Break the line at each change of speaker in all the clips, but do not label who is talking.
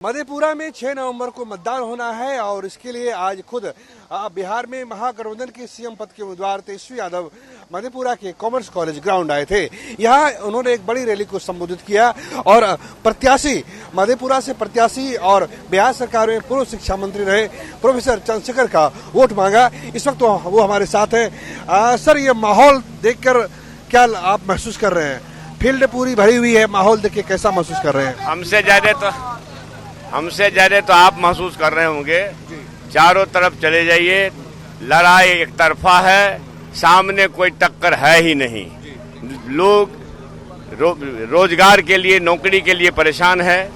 मधेपुरा में 6 नवंबर को मतदान होना है और इसके लिए आज खुद बिहार में महागठबंधन के सीएम पद के उम्मीदवार तेजस्वी यादव मधेपुरा के कॉमर्स कॉलेज ग्राउंड आए थे। यहाँ उन्होंने एक बड़ी रैली को संबोधित किया और प्रत्याशी मधेपुरा से प्रत्याशी और बिहार सरकार में पूर्व शिक्षा मंत्री रहे प्रोफेसर चंद्रशेखर का वोट मांगा। इस वक्त वो हमारे साथ है। सर, ये माहौल देखकर क्या आप महसूस कर रहे हैं? फील्ड पूरी भरी हुई है, माहौल देख के कैसा महसूस कर रहे हैं?
हमसे ज्यादा तो आप महसूस कर रहे होंगे। चारों तरफ चले जाइए, लड़ाई एक तरफा है, सामने कोई टक्कर है ही नहीं। लोग रोजगार के लिए, नौकरी के लिए परेशान है।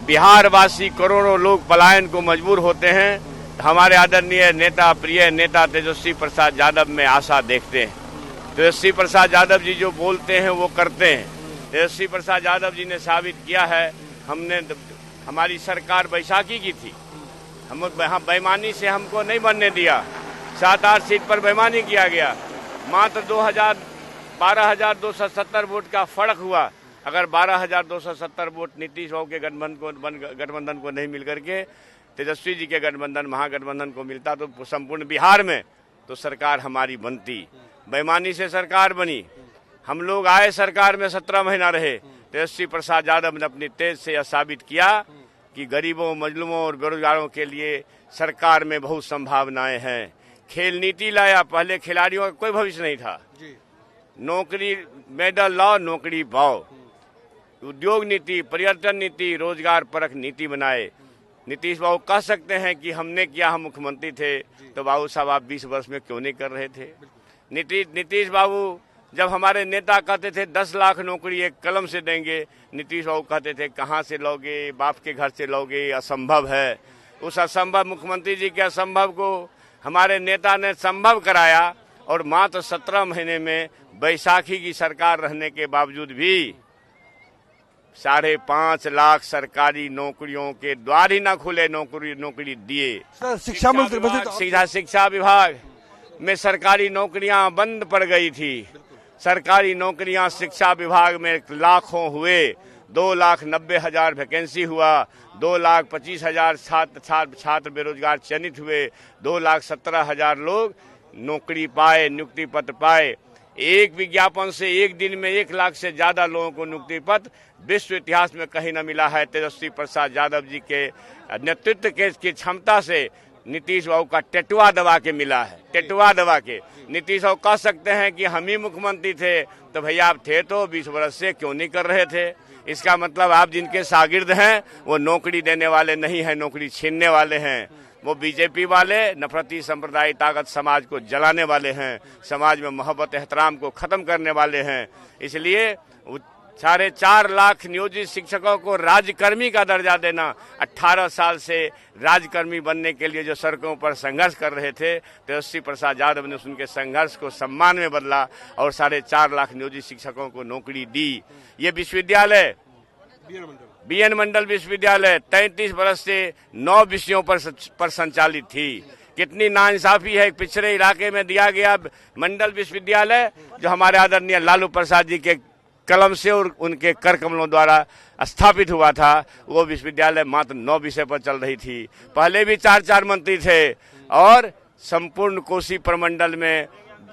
बिहार वासी करोड़ों लोग पलायन को मजबूर होते हैं। हमारे आदरणीय नेता, प्रिय नेता तेजस्वी प्रसाद यादव में आशा देखते हैं। तेजस्वी प्रसाद यादव जी जो बोलते हैं वो करते हैं। तेजस्वी प्रसाद यादव जी ने साबित किया है। हमारी सरकार बैसाखी की थी, हम बेईमानी से हमको नहीं बनने दिया। 7-8 सीट पर बेईमानी किया गया। मात्र 12,270 वोट का फर्क हुआ। अगर 12,270 वोट नीतीश बाबू के गठबंधन को नहीं मिल करके तेजस्वी जी के गठबंधन, महागठबंधन को मिलता तो संपूर्ण बिहार में तो सरकार हमारी बनती। बेईमानी से सरकार बनी। हम लोग आए, सरकार में 17 महीना रहे। तेजस्वी प्रसाद यादव ने अपनी तेज से यह साबित किया कि गरीबों, मजलूमों और बेरोजगारों के लिए सरकार में बहुत संभावनाएं हैं। खेल नीति लाया, पहले खिलाड़ियों का कोई भविष्य नहीं था। नौकरी, मेडल लाओ, नौकरी पाओ। उद्योग नीति, पर्यटन नीति, रोजगार परक नीति बनाए। नीतीश बाबू कह सकते हैं कि हमने किया, हम मुख्यमंत्री थे, तो बाबू साहब आप 20 वर्ष में क्यों नहीं कर रहे थे? नीतीश बाबू जब हमारे नेता कहते थे 10 लाख नौकरी एक कलम से देंगे, नीतीश बाबू कहते थे कहाँ से लोगे, बाप के घर से लोगे, असंभव है। उस असंभव, मुख्यमंत्री जी के असंभव को हमारे नेता ने संभव कराया और मात्र 17 महीने में बैसाखी की सरकार रहने के बावजूद भी 5.5 लाख सरकारी नौकरियों के द्वार ही न खुले, नौकरी दिए।
शिक्षा मंत्री,
शिक्षा विभाग में सरकारी नौकरियां बंद पड़ गई थी। सरकारी नौकरियां शिक्षा विभाग में लाखों हुए। 2,90,000 वैकेंसी हुआ। 2,25,000 छात्र बेरोजगार चयनित हुए। 2,17,000 लोग नौकरी पाए, नियुक्ति पत्र पाए। एक विज्ञापन से एक दिन में 1 लाख से ज्यादा लोगों को नियुक्ति पत्र विश्व इतिहास में कहीं न मिला है। तेजस्वी प्रसाद यादव जी के नेतृत्व की क्षमता से नीतीश बाबू का टेटुआ दबा के मिला है। टेटुआ दबा के नीतीश बाबू कह सकते हैं कि हम ही मुख्यमंत्री थे, तो भैया आप थे तो 20 वर्ष से क्यों नहीं कर रहे थे? इसका मतलब आप जिनके शागिर्द हैं वो नौकरी देने वाले नहीं हैं, नौकरी छीनने वाले हैं। वो बीजेपी वाले नफरती संप्रदाय ताकत समाज को जलाने वाले हैं, समाज में मोहब्बत एहतराम को खत्म करने वाले हैं। इसलिए 4.5 लाख नियोजित शिक्षकों को राज्यकर्मी का दर्जा देना, 18 साल से राज्यकर्मी बनने के लिए जो सड़कों पर संघर्ष कर रहे थे, तेजस्वी प्रसाद यादव ने उनके संघर्ष को सम्मान में बदला और 4.5 लाख नियोजित शिक्षकों को नौकरी दी। ये विश्वविद्यालय बीएन मंडल विश्वविद्यालय 33 वर्ष से 9 विषयों पर संचालित थी। कितनी नाइंसाफी है। पिछड़े इलाके में दिया गया मंडल विश्वविद्यालय जो हमारे आदरणीय लालू प्रसाद जी के कलम से और उनके कर कमलों द्वारा स्थापित हुआ था, वो विश्वविद्यालय मात्र 9 विषय पर चल रही थी। पहले भी 4 मंत्री थे और संपूर्ण कोसी प्रमंडल में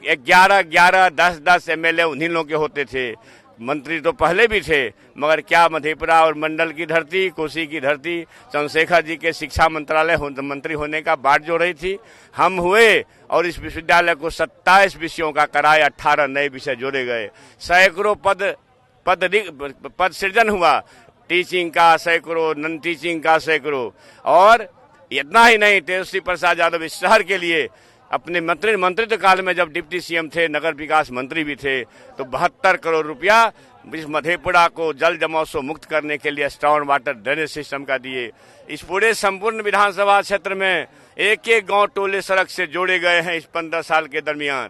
11, 10 एमएलए उन्हीं लोगों के होते थे। मंत्री तो पहले भी थे, मगर क्या मधेपुरा और मंडल की धरती, कोसी की धरती चंद्रशेखर जी के शिक्षा मंत्रालय मंत्री होने का बाट जो रही थी। हम हुए और इस विश्वविद्यालय को 27 विषयों का कराए, 18 नए विषय जोड़े गए। सैकड़ों पद सृजन हुआ, टीचिंग का सैकड़ों, नॉन टीचिंग का सैकड़ों। और इतना ही नहीं, तेजस्वी प्रसाद यादव इस शहर के लिए अपने मंत्रित्व काल में जब डिप्टी सीएम थे, नगर विकास मंत्री भी थे, तो 72 करोड़ रुपया इस मधेपुरा को जल जमाव से मुक्त करने के लिए स्टॉर्म वाटर ड्रेनेज सिस्टम का दिए। इस पूरे संपूर्ण विधानसभा क्षेत्र में एक गांव टोले सड़क से जोड़े गए हैं। इस 15 साल के दरमियान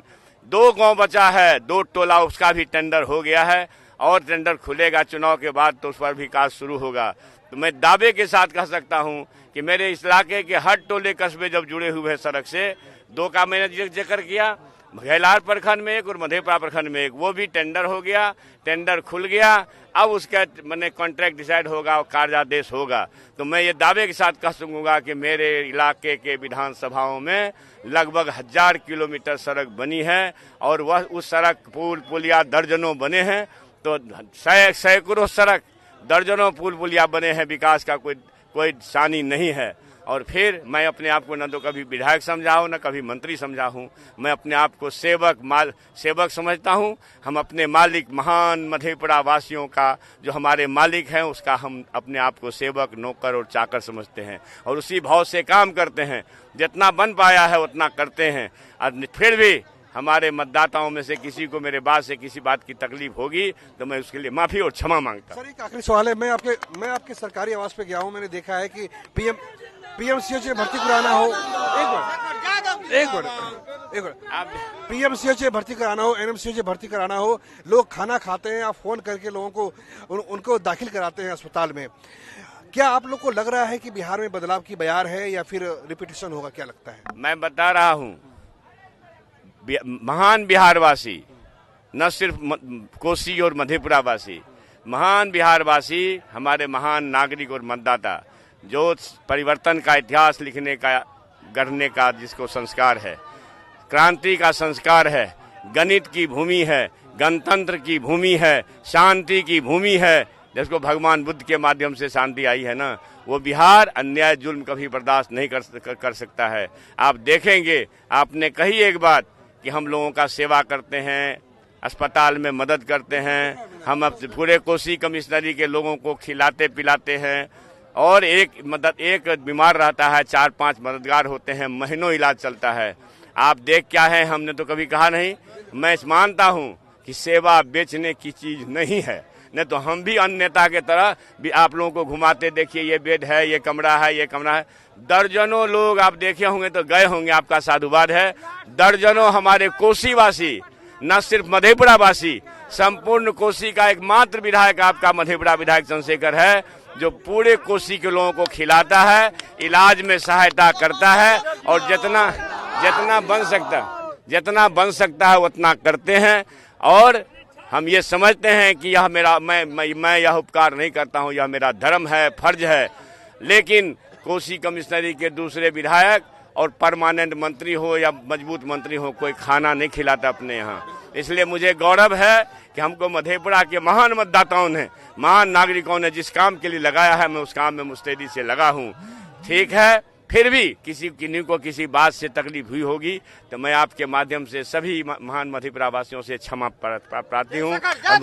2 गांव बचा है, 2 टोला, उसका भी टेंडर हो गया है और टेंडर खुलेगा चुनाव के बाद, तो उस पर भी कार्य शुरू होगा। तो मैं दावे के साथ कह सकता हूं कि मेरे इस इलाके के हर टोले कस्बे जब जुड़े हुए हैं सड़क से, 2 का मैंने जिक्र किया घेलार प्रखंड में एक और मधेपुरा प्रखंड में एक, वो भी टेंडर हो गया, टेंडर खुल गया। अब उसका मैंने कॉन्ट्रैक्ट डिसाइड होगा और कार्यादेश होगा। तो मैं ये दावे के साथ कह सकूंगा कि मेरे इलाके के विधानसभाओं में लगभग 1000 किलोमीटर सड़क बनी है और वह उस सड़क पुल पुलिया दर्जनों बने हैं। तो सैकड़ों सड़क, दर्जनों पुल पुलिया बने हैं, विकास का कोई शानी नहीं है। और फिर मैं अपने आप को न तो कभी विधायक समझा हूं, न कभी मंत्री समझा हूं। मैं अपने आप को सेवक समझता हूं। हम अपने मालिक महान मधेपुरा वासियों का, जो हमारे मालिक हैं, उसका हम अपने आप को सेवक, नौकर और चाकर समझते हैं और उसी भाव से काम करते हैं। जितना बन पाया है उतना करते हैं। और फिर भी हमारे मतदाताओं में से किसी को मेरे बात से किसी बात की तकलीफ होगी तो मैं उसके लिए माफी और क्षमा मांगता हूं।
सर, एक आखिरी सवाल है। मैं आपके सरकारी आवास पे गया हूं। मैंने देखा है कि पीएमसीएच में भर्ती कराना हो, एक मिनट, पीएमसीएच में भर्ती कराना हो, एनएमसीएच में भर्ती कराना हो, लोग खाना खाते हैं, आप फोन करके लोगों को उनको दाखिल कराते हैं अस्पताल में। क्या आप लोग को लग रहा है कि बिहार में बदलाव की बयार है या फिर रिपीटिशन होगा? क्या लगता है?
मैं बता रहा हूं, महान बिहारवासी, न सिर्फ कोसी और मधेपुरा वासी, महान बिहारवासी, हमारे महान नागरिक और मतदाता, जो परिवर्तन का इतिहास लिखने का, गढ़ने का जिसको संस्कार है, क्रांति का संस्कार है, गणित की भूमि है, गणतंत्र की भूमि है, शांति की भूमि है, जिसको भगवान बुद्ध के माध्यम से शांति आई है ना, वो बिहार अन्याय जुल्म कभी बर्दाश्त नहीं कर सकता है। आप देखेंगे, आपने कही एक बात कि हम लोगों का सेवा करते हैं, अस्पताल में मदद करते हैं, हम अब पूरे कोसी कमिश्नरी के लोगों को खिलाते पिलाते हैं और एक बीमार रहता है, 4-5 मददगार होते हैं, महीनों इलाज चलता है। आप देख क्या है, हमने तो कभी कहा नहीं। मैं मानता हूं कि सेवा बेचने की चीज नहीं है, नहीं तो हम भी अन्य नेता के तरह भी आप लोगों को घुमाते, देखिए ये बेड है, ये कमरा है, ये कमरा है। दर्जनों लोग आप देखे होंगे तो गए होंगे, आपका साधुवाद है। दर्जनों हमारे कोसीवासी, न सिर्फ मधेपुरा वासी, संपूर्ण कोसी का एकमात्र विधायक आपका मधेपुरा विधायक चंद्रशेखर है, जो पूरे कोसी के लोगों को खिलाता है, इलाज में सहायता करता है और जितना बन सकता है उतना करते हैं। और हम ये समझते हैं कि यह मेरा मैं यह उपकार नहीं करता हूं, यह मेरा धर्म है, फर्ज है। लेकिन कोसी कमिश्नरी के दूसरे विधायक और परमानेंट मंत्री हो या मजबूत मंत्री हो, कोई खाना नहीं खिलाता अपने यहाँ। इसलिए मुझे गौरव है कि हमको मधेपुरा के महान मतदाताओं ने, महान नागरिकों ने जिस काम के लिए लगाया है, मैं उस काम में मुस्तैदी से लगा हूँ। ठीक है, फिर भी किन्हीं को किसी बात से तकलीफ हुई होगी तो मैं आपके माध्यम से सभी महान मधेपुरा वासियों से क्षमा प्रार्थी हूँ। और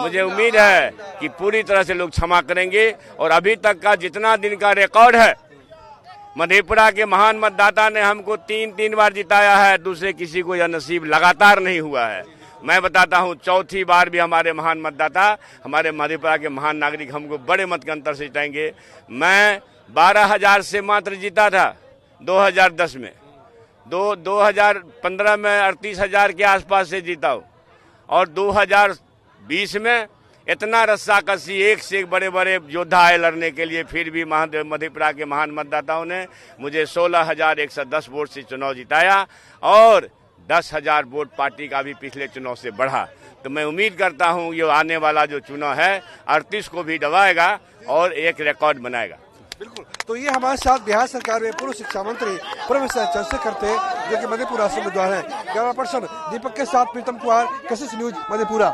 मुझे उम्मीद है कि पूरी तरह से लोग क्षमा करेंगे। और अभी तक का जितना दिन का रिकॉर्ड है, मधेपुरा के महान मतदाता ने हमको 3 बार जिताया है, दूसरे किसी को यह नसीब लगातार नहीं हुआ है। मैं बताता हूं, चौथी बार भी हमारे महान मतदाता, हमारे मधेपुरा के महान नागरिक हमको बड़े मत के अंतर से जिताएंगे। मैं 12,000 से मात्र जीता था 2010 में, 2015 में 38,000 के आसपास से जीता हूं और 2020 में इतना रस्साकसी, एक से एक बड़े बड़े योद्धा आए लड़ने के लिए, फिर भी मधेपुरा के महान मतदाताओं ने मुझे 16,110 वोट से चुनाव जिताया और 10,000 वोट पार्टी का भी पिछले चुनाव से बढ़ा। तो मैं उम्मीद करता हूं ये आने वाला जो चुनाव है 38 को भी दबाएगा और एक रिकॉर्ड बनाएगा।
बिल्कुल। तो ये हमारे साथ बिहार सरकार में पूर्व शिक्षा मंत्री प्रोफेसर चंद्रशेखर थे, जो कि मधेपुरा से उम्मीदवार हैं। कैमरा पर्सन दीपक के साथ प्रीतम कुमार, कशिश न्यूज, मधेपुरा।